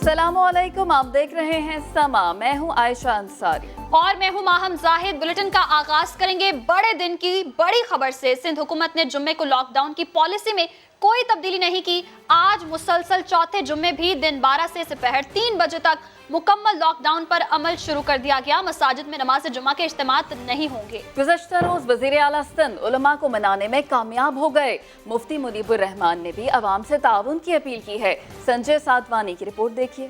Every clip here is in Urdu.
السلام علیکم، آپ دیکھ رہے ہیں سما، میں ہوں عائشہ انصاری اور میں ہوں ماہم زاہد۔ بلیٹن کا آغاز کریں گے بڑے دن کی بڑی خبر سے۔ سندھ حکومت نے جمعے کو لاک ڈاؤن کی پالیسی میں کوئی تبدیلی نہیں کی۔ آج مسلسل چوتھے جمعے بھی دن 12 سے دوپہر 3 بجے تک مکمل لاک ڈاؤن پر عمل شروع کر دیا گیا۔ مساجد میں نماز جمعہ کے اجتماعات نہیں ہوں گے۔ گزشتہ روز وزیر اعلیٰ سندھ علماء کو منانے میں کامیاب ہو گئے۔ مفتی منیب الرحمان نے بھی عوام سے تعاون کی اپیل کی ہے۔ سنجے ساتوانی کی رپورٹ دیکھیے۔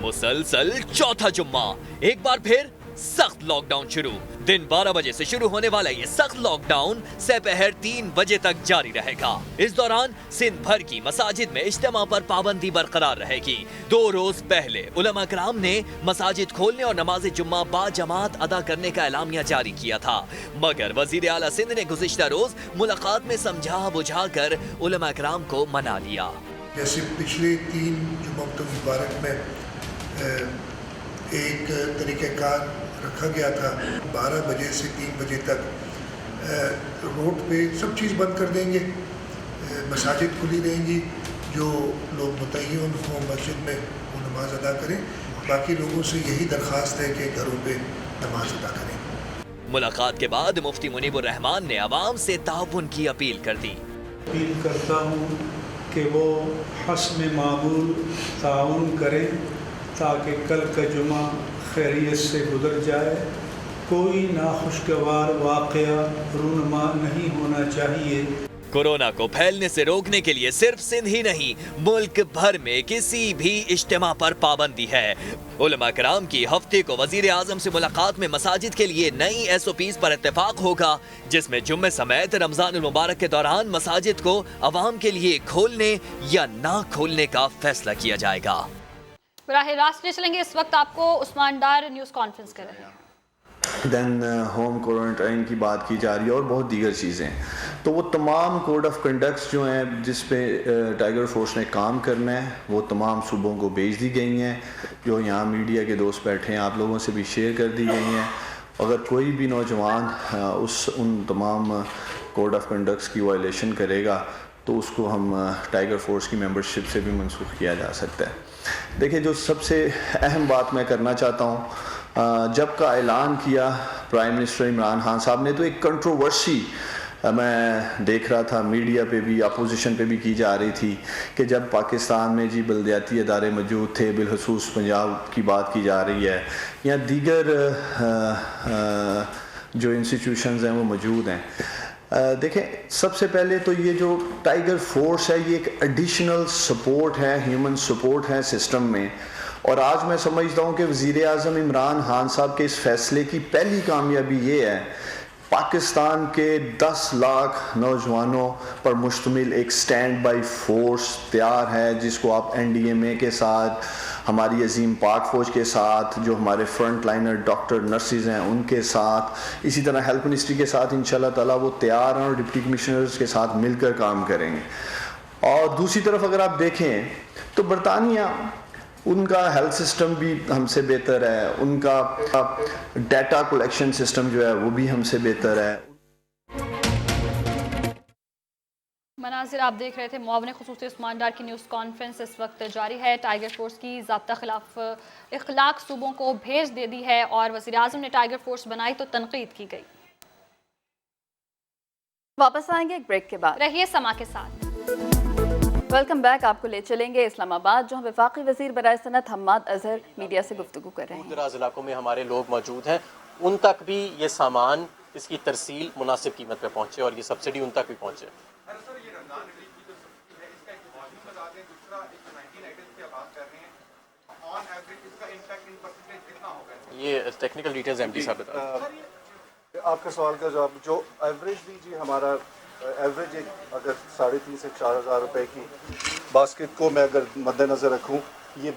مسلسل چوتھا جمعہ، ایک بار پھر سخت لاک ڈاؤن شروع۔ دن 12 بجے سے شروع ہونے والا یہ سخت لاک ڈاؤن دوپہر 3 بجے تک جاری رہے گا۔ اس دوران سندھ بھر کی مساجد میں اجتماع پر پابندی برقرار رہے گی۔ 2 روز پہلے علماء کرام نے مساجد کھولنے اور نماز جمعہ با جماعت ادا کرنے کا اعلامیہ جاری کیا تھا، مگر وزیر اعلیٰ سندھ نے گزشتہ روز ملاقات میں سمجھا بجھا کر علماء کرام کو منا لیا۔ جیسے پچھلے 3 جمعہ مبارک میں ایک طریقہ کار رکھا گیا تھا، 12 بجے سے 3 بجے تک روڈ پہ سب چیز بند کر دیں گے، مساجد کھلی رہیں گی، جو لوگ متعین ہوں مسجد میں وہ نماز ادا کریں، باقی لوگوں سے یہی درخواست ہے کہ گھروں پہ نماز ادا کریں۔ ملاقات کے بعد مفتی منیب الرحمان نے عوام سے تعاون کی اپیل کر دی۔ اپیل کرتا ہوں کہ وہ حسب معمول تعاون کریں تاکہ کل کا جمعہ خیریت سے گزر جائے۔ کوئی ناخوشگوار واقعہ رونما نہیں ہونا چاہیے۔ کورونا کو پھیلنے سے روکنے کے لیے صرف سندھ ہی نہیں، ملک بھر میں کسی بھی اجتماع پر پابندی ہے۔ علماء کرام کی ہفتے کو وزیر اعظم سے ملاقات میں مساجد کے لیے نئی SOPs پر اتفاق ہوگا، جس میں جمعے سمیت رمضان المبارک کے دوران مساجد کو عوام کے لیے کھولنے یا نہ کھولنے کا فیصلہ کیا جائے گا۔ براہ راست لے چلیں گے، اس وقت آپ کو عثمان ڈار نیوز کانفرنس کر رہے ہیں۔ دین ہوم کوارنٹائن کی بات کی جا رہی ہے اور بہت دیگر چیزیں، تو وہ تمام کوڈ آف کنڈکٹس جو ہیں جس پہ ٹائیگر فورس نے کام کرنا ہے وہ تمام صوبوں کو بھیج دی گئی ہیں، جو یہاں میڈیا کے دوست بیٹھے ہیں آپ لوگوں سے بھی شیئر کر دی گئی ہیں۔ اگر کوئی بھی نوجوان ان تمام کوڈ آف کنڈکٹس کی وائلیشن کرے گا تو اس کو ہم ٹائیگر فورس کی ممبرشپ سے بھی منسوخ کیا جا سکتا ہے۔ دیکھیں، جو سب سے اہم بات میں کرنا چاہتا ہوں، جب کا اعلان کیا پرائم منسٹر عمران خان صاحب نے تو ایک کنٹروورسی میں دیکھ رہا تھا، میڈیا پہ بھی اپوزیشن پہ بھی کی جا رہی تھی کہ جب پاکستان میں بلدیاتی ادارے موجود تھے، بالخصوص پنجاب کی بات کی جا رہی ہے، یا دیگر جو انسٹیٹیوشنز ہیں وہ موجود ہیں۔ دیکھیں، سب سے پہلے تو یہ جو ٹائیگر فورس ہے یہ ایک ایڈیشنل سپورٹ ہے، ہیومن سپورٹ ہے سسٹم میں، اور آج میں سمجھتا ہوں کہ وزیر اعظم عمران خان صاحب کے اس فیصلے کی پہلی کامیابی یہ ہے، پاکستان کے 10 لاکھ نوجوانوں پر مشتمل ایک سٹینڈ بائی فورس تیار ہے، جس کو آپ NDMA کے ساتھ، ہماری عظیم پاک فوج کے ساتھ، جو ہمارے فرنٹ لائنر ڈاکٹر نرسز ہیں ان کے ساتھ، اسی طرح ہیلتھ منسٹری کے ساتھ انشاءاللہ تعالیٰ وہ تیار ہیں اور ڈپٹی کمشنرز کے ساتھ مل کر کام کریں گے۔ اور دوسری طرف اگر آپ دیکھیں تو برطانیہ، ان کا ہیلتھ سسٹم بھی ہم سے بہتر ہے، ان کا ڈیٹا کلیکشن سسٹم جو ہے وہ بھی ہم سے بہتر ہے۔ مناظر آپ دیکھ رہے تھے، معاون خصوصی عثمان ڈار کی نیوز کانفرنس اس وقت جاری ہے۔ ٹائیگر فورس کی ضابطہ خلاف اخلاق صوبوں کو بھیج دے دی ہے اور وزیر اعظم نے ٹائیگر فورس بنائی تو تنقید کی گئی۔ واپس آئیں گے ایک بریک کے بعد، رہیے سما کے ساتھ۔ Welcome back. آپ کو لے چلیں گے اسلام آباد، جہاں وفاقی وزیر برائے صنعت حماد اظہر میڈیا سے گفتگو کر رہے ہیں۔ دراز علاقوں میں ہمارے لوگ موجود ہیں، ان تک بھی یہ سامان، اس کی ترسیل مناسب قیمت پہ پہنچے اور یہ سبسڈی ان تک بھی پہنچے۔ یہ ٹیکنیکل ڈیٹیلز MD صاحب بتا۔ آپ کا سوال کا جواب، جو ایوریج بھی جی ہمارا ایوریج ایک اگر 3,500 سے 4,000 روپے کی باسکٹ کو میں اگر مد نظر رکھوں، یہ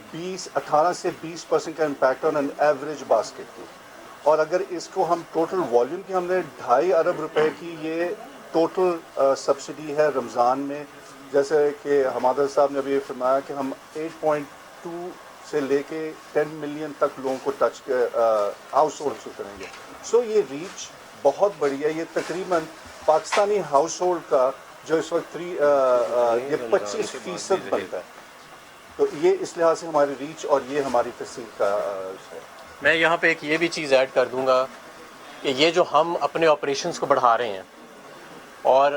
18 سے 20% کا impact on an average basket کی، اور اگر اس کو ہم ٹوٹل والیوم کی، ہم نے 2.5 ارب روپے کی یہ ٹوٹل سبسڈی ہے رمضان میں، جیسے کہ حماد صاحب نے ابھی فرمایا کہ ہم 8.2 سے لے کے 10 ملین تک لوگوں کو ٹچ ہاؤس ہولڈ سے کریں گے۔ سو یہ ریچ بہت بڑی ہے، یہ تقریباً پاکستانی ہاؤس ہولڈ کا جو اس وقت یہ 25% بنتا ہے۔ تو یہ اس لحاظ سے ہماری ریچ اور یہ ہماری ترسیل کا ہے. میں یہاں پہ ایک یہ بھی چیز ایڈ کر دوں گا کہ یہ جو ہم اپنے آپریشنز کو بڑھا رہے ہیں اور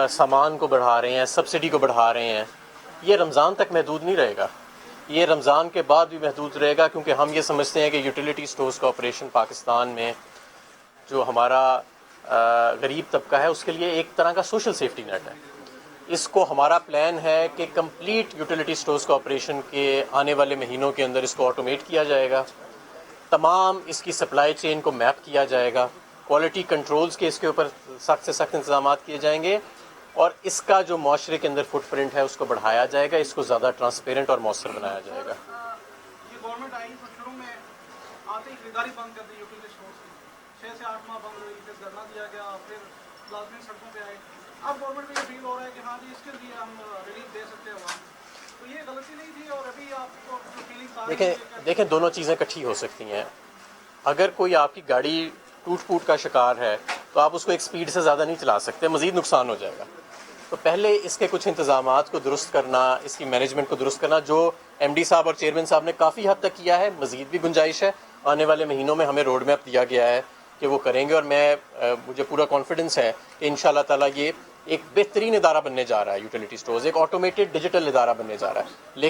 سامان کو بڑھا رہے ہیں, سبسڈی کو بڑھا رہے ہیں, یہ رمضان تک محدود نہیں رہے گا, یہ رمضان کے بعد بھی محدود رہے گا, کیونکہ ہم یہ سمجھتے ہیں کہ یوٹیلیٹی سٹورز کا آپریشن پاکستان میں جو ہمارا غریب طبقہ ہے اس کے لیے ایک طرح کا سوشل سیفٹی نیٹ ہے. اس کو ہمارا پلان ہے کہ کمپلیٹ یوٹیلیٹی سٹورز کا آپریشن کے آنے والے مہینوں کے اندر اس کو آٹومیٹ کیا جائے گا, تمام اس کی سپلائی چین کو میپ کیا جائے گا, کوالٹی کنٹرولز کے اس کے اوپر سخت سے سخت انتظامات کیے جائیں گے, اور اس کا جو معاشرے کے اندر فٹ پرنٹ ہے اس کو بڑھایا جائے گا, اس کو زیادہ ٹرانسپیرنٹ اور مؤثر بنایا جائے گا. یہ گورنمنٹ آئی تو شروع میں آتے ہی خریداری بند کر دی یوٹیلیٹی اسٹورز کی, 6 سے 8 ماہ بند ہوئی, پھر دھرنا دیا گیا, پھر ملازمین سڑکوں پہ آئے. اب گورنمنٹ کو یہ فیل ہو رہا ہے کہ ہاں جی اس کے لیے ہم ریلیف دے سکتے ہیں عوام, تو یہ غلطی نہیں تھی, اور ابھی آپ کو جو فیلنگ دیکھیں دونوں چیزیں اکٹھی ہو سکتی ہیں. اگر کوئی آپ کی گاڑی ٹوٹ پھوٹ کا شکار ہے تو آپ اس کو ایک سپیڈ سے زیادہ نہیں چلا سکتے, مزید نقصان ہو جائے گا. تو پہلے اس کے کچھ انتظامات کو درست کرنا, اس کی مینجمنٹ کو درست کرنا, جو ایم ڈی صاحب اور چیئرمین صاحب نے کافی حد تک کیا ہے, مزید بھی گنجائش ہے. آنے والے مہینوں میں ہمیں روڈ میپ دیا گیا ہے کہ وہ کریں گے, اور مجھے پورا کانفیڈنس ہے کہ انشاءاللہ تعالیٰ یہ ایک بہترین ادارہ بننے جا رہا ہے. یوٹیلیٹی سٹورز ایک آٹومیٹڈ ڈیجیٹل ادارہ بننے جا رہا ہے.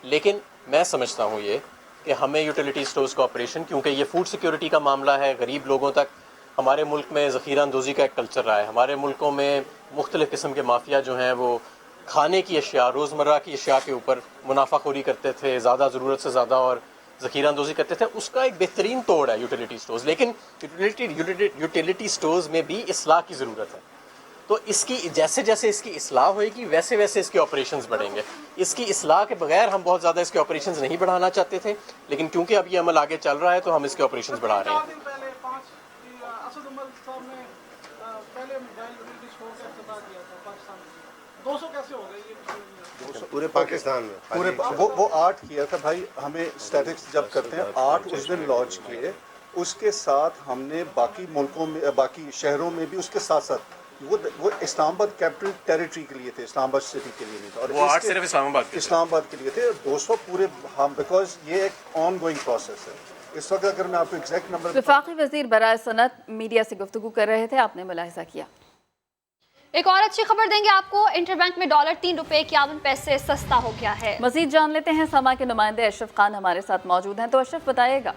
لیکن میں سمجھتا ہوں یہ کہ ہمیں یوٹیلیٹی سٹورز کا آپریشن, کیونکہ یہ فوڈ سیکیورٹی کا معاملہ ہے, غریب لوگوں تک, ہمارے ملک میں ذخیرہ اندوزی کا ایک کلچر رہا ہے, ہمارے ملکوں میں مختلف قسم کے مافیا جو ہیں وہ کھانے کی اشیاء, روزمرہ کی اشیاء کے اوپر منافع خوری کرتے تھے, زیادہ ضرورت سے زیادہ, اور ذخیرہ اندوزی کرتے تھے. اس کا ایک بہترین توڑ ہے یوٹیلیٹی سٹورز. لیکن یوٹیلیٹی سٹورز میں بھی اصلاح کی ضرورت ہے. تو اس کی جیسے جیسے اس کی اصلاح ہوئے گی ویسے ویسے اس کے آپریشنز بڑھیں گے. اس کی اصلاح کے بغیر ہم بہت زیادہ اس کے آپریشنز نہیں بڑھانا چاہتے تھے, لیکن کیونکہ اب یہ عمل آگے چل رہا ہے تو ہم اس کے آپریشنز بڑھا رہے ہیں. اسد عمر صاحب نے پہلے موبائل یوٹیلیٹی اسٹور کا افتتاح کیا تھا پاکستان میں, 200 کیسے ہو گئے یہ پورے پاکستان میں پورے وہ 8 کیا تھا بھائی. ہمیں اسٹیٹکس جب کرتے ہیں 8 اس دن لانچ کیے, اس کے ساتھ ہم نے باقی ملکوں میں, باقی شہروں میں بھی اس کے ساتھ ساتھ وہ اسلام آباد کیپٹل ٹیریٹری کے لیے تھے, اسلام آباد سٹی کے لیے نہیں تھا, اور وہ 8 صرف اسلام آباد کے لیے تھے. 200 پورے ہم, بیکاز یہ ایک آن گوئنگ پروسیس ہے. اس وقت اگر میں آپ کو ایگزیکٹ نمبر, وفاقی وزیر برائے صنعت میڈیا سے گفتگو کر رہے تھے, آپ نے ملاحظہ کیا. ایک اور اچھی خبر دیں گے آپ کو, انٹر بینک میں ڈالر 3 روپے 51 پیسے سستا ہو گیا ہے. مزید جان لیتے ہیں, سما کے نمائندے اشرف خان ہمارے ساتھ موجود ہیں. تو اشرف بتائیے گا.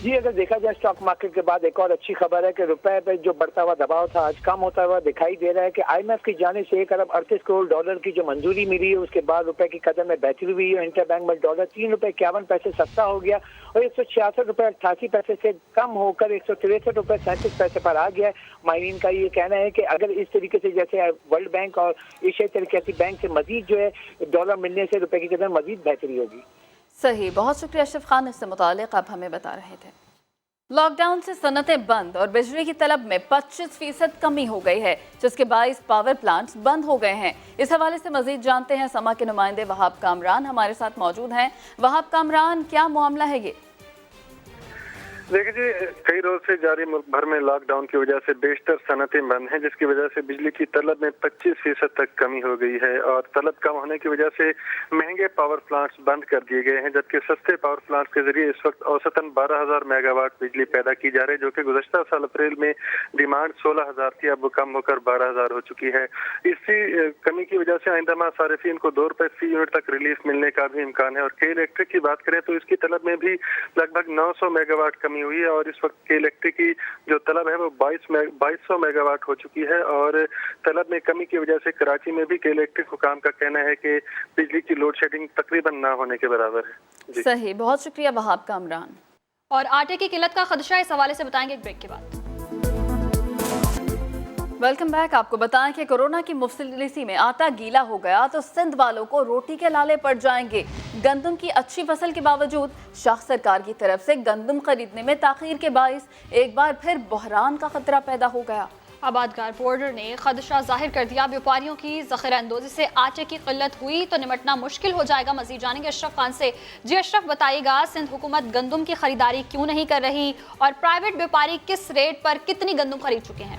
جی, اگر دیکھا جائے اسٹاک مارکیٹ کے بعد ایک اور اچھی خبر ہے کہ روپے پہ جو بڑھتا ہوا دباؤ تھا آج کم ہوتا ہوا دکھائی دے رہا ہے. کہ آئی ایم ایف کی جانب سے 1 ارب 38 کروڑ ڈالر کی جو منظوری ملی ہے, اس کے بعد روپے کی قدر میں بہتری ہوئی ہے. انٹر بینک میں ڈالر 3 روپے 51 پیسے سستا ہو گیا, اور 166 روپے 88 پیسے سے کم ہو کر 163 روپے 37 پیسے پر آ گیا. ماہرین کا یہ کہنا ہے کہ اگر اس طریقے سے جیسے ورلڈ بینک اور ایشیا ترقیاتی بینک سے مزید جو ہے ڈالر ملنے سے روپے کی قدر مزید بہتری ہوگی. صحیح, بہت شکریہ اشرف خان, اس سے متعلق آپ ہمیں بتا رہے تھے. لاک ڈاؤن سے صنعتیں بند اور بجلی کی طلب میں 25% کمی ہو گئی ہے, جس کے باعث پاور پلانٹس بند ہو گئے ہیں. اس حوالے سے مزید جانتے ہیں, سما کے نمائندے وہاب کامران ہمارے ساتھ موجود ہیں. وہاب کامران, کیا معاملہ ہے یہ؟ دیکھیں جی, کئی روز سے جاری ملک بھر میں لاک ڈاؤن کی وجہ سے بیشتر صنعتیں بند ہیں, جس کی وجہ سے بجلی کی طلب میں 25% تک کمی ہو گئی ہے, اور طلب کم ہونے کی وجہ سے مہنگے پاور پلانٹس بند کر دیے گئے ہیں, جبکہ سستے پاور پلانٹس کے ذریعے اس وقت اوسطاً 12,000 میگا واٹ بجلی پیدا کی جا رہی ہے, جو کہ گزشتہ سال اپریل میں ڈیمانڈ 16,000 تھی, اب وہ کم ہو کر 12,000 ہو چکی ہے. اسی کمی کی وجہ سے آئندہ ماہ صارفین کو 2 روپے فی یونٹ تک ریلیف ملنے کا بھی امکان ہے. اور کے الیکٹرک کی بات کریں تو اس کی طلب میں بھی لگ بھگ 900 میگا واٹ کمی ہوئی ہے, اور اس وقت کے الیکٹرک کی جو طلب ہے وہ 2200 میگا واٹ ہو چکی ہے. اور طلب میں کمی کی وجہ سے کراچی میں بھی کے الیکٹرک حکام کا کہنا ہے کہ بجلی کی لوڈ شیڈنگ تقریباً نہ ہونے کے برابر ہے. صحیح, بہت شکریہ وہاب کامران. اور آٹے کی قلت کا خدشہ, اس حوالے سے بتائیں گے ایک بریک کے بعد. Welcome back. آپ کو بتائیں کہ کورونا کی مفلسی میں آٹا گیلا ہو گیا تو سندھ والوں کو روٹی کے لالے پڑ جائیں گے. گندم کی اچھی فصل کے باوجود شاہ سرکار کی طرف سے گندم خریدنے میں تاخیر کے باعث ایک بار پھر بحران کا خطرہ پیدا ہو گیا. آبادگار بورڈر نے خدشہ ظاہر کر دیا, بیوپاریوں کی ذخیرہ اندوزی سے آٹے کی قلت ہوئی تو نمٹنا مشکل ہو جائے گا. مزید جانیں گے اشرف خان سے. جی اشرف, بتائیے گا سندھ حکومت گندم کی خریداری کیوں نہیں کر رہی, اور پرائیویٹ بیوپاری کس ریٹ پر کتنی گندم خرید چکے ہیں؟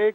1